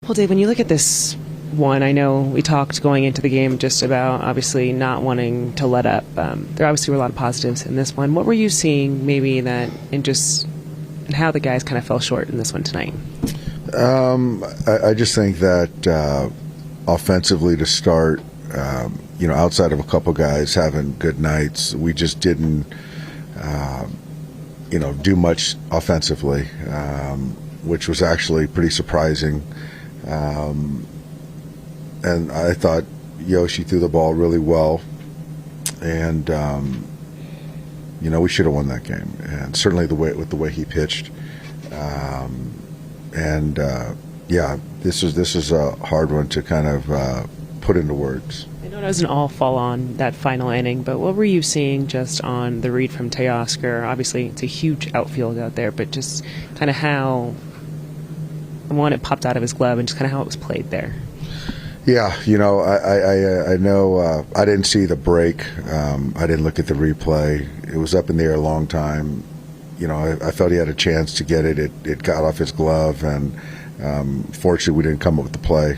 Well, Dave, when you look at this one, I know we talked going into the game just about obviously not wanting to let up. There obviously were a lot of positives in this one. What were you seeing maybe that and how the guys kind of fell short in this one tonight? I just think that offensively to start, outside of a couple guys having good nights, we just didn't, do much offensively, which was actually pretty surprising. And I thought Yoshi threw the ball really well, and we should have won that game. And certainly with the way he pitched, this is a hard one to kind of put into words. I know it doesn't all fall on that final inning, but what were you seeing just on the read from Teoscar? Obviously, it's a huge outfield out there, but just kind of how it popped out of his glove and just kind of how it was played there. Yeah, I know I didn't see the break. I didn't look at the replay. It was up in the air a long time. I felt he had a chance to get it. It got off his glove, and fortunately we didn't come up with the play.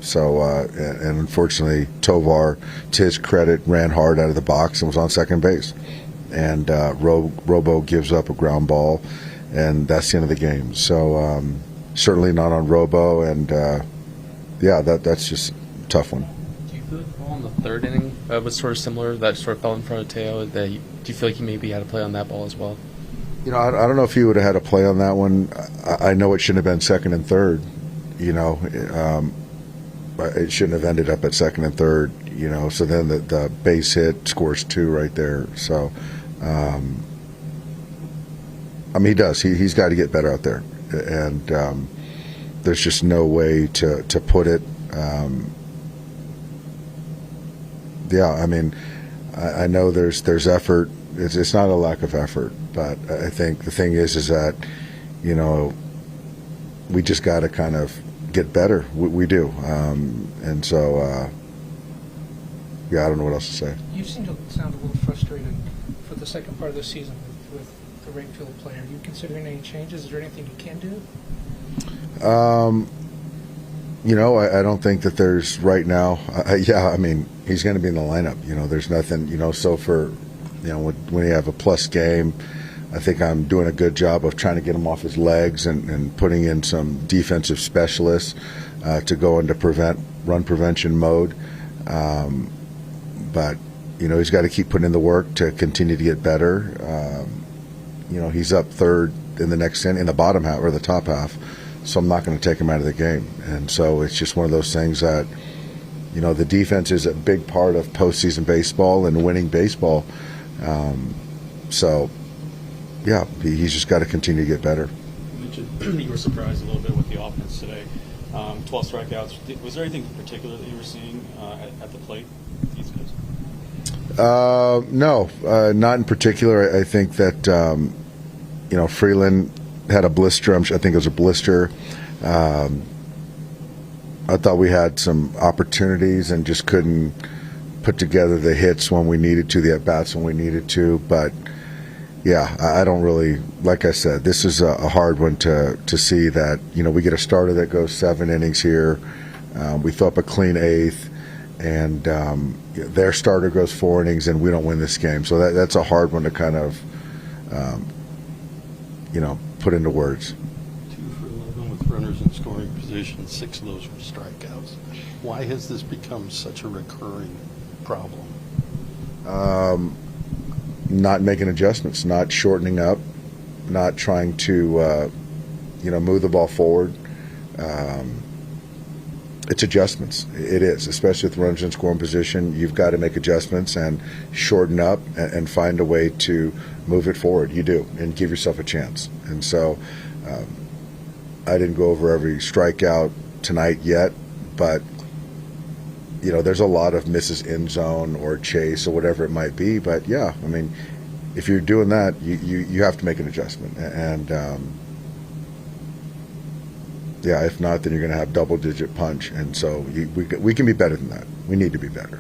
So, and unfortunately, Tovar, to his credit, ran hard out of the box and was on second base. And Robo gives up a ground ball, and that's the end of the game. So certainly not on Robo, and that's just a tough one. Do you feel like the ball in the third inning was sort of similar, that sort of fell in front of Teo? Do you feel like he maybe had a play on that ball as well? I don't know if he would have had a play on that one. I know it shouldn't have been second and third. It shouldn't have ended up at second and third. So then the base hit scores 2 right there. So, he does. He's got to get better out there, and there's just no way to put it. I know there's effort. It's not a lack of effort, but I think the thing is that, we just got to kind of get better. We do. And so, I don't know what else to say. You seem to sound a little frustrated for the second part of the season with the right field play. Are you considering any changes? Is there anything you can do? I don't think that there's right now. He's going to be in the lineup. There's nothing. So for when you have a plus game, I think I'm doing a good job of trying to get him off his legs and putting in some defensive specialists to go into run prevention mode. But he's got to keep putting in the work to continue to get better. He's up third in the next inning, in the bottom half or the top half. So I'm not going to take him out of the game. And so it's just one of those things that, the defense is a big part of postseason baseball and winning baseball. He's just got to continue to get better. You mentioned you were surprised a little bit with the offense today. 12 strikeouts. Was there anything in particular that you were seeing at the plate with these guys? No, not in particular. I think that, Freeland had a blister. I think it was a blister. I thought we had some opportunities and just couldn't put together the hits when we needed to, the at-bats when we needed to. But, I don't really, like I said, this is a hard one to see that, we get a starter that goes 7 innings here. We throw up a clean 8th, and their starter goes 4 innings, and we don't win this game. So that's a hard one to kind of, put into words. 2 for 11 with runners in scoring position, 6 of those were strikeouts. Why has this become such a recurring problem? Not making adjustments, not shortening up, not trying to, move the ball forward. It's adjustments. It is, especially with runners in scoring position. You've got to make adjustments and shorten up and find a way to move it forward. You do, and give yourself a chance. And so I didn't go over every strikeout tonight yet, but, there's a lot of misses in zone or chase or whatever it might be. But, if you're doing that, you have to make an adjustment. And, if not, then you're going to have double-digit punch. And so we can be better than that. We need to be better.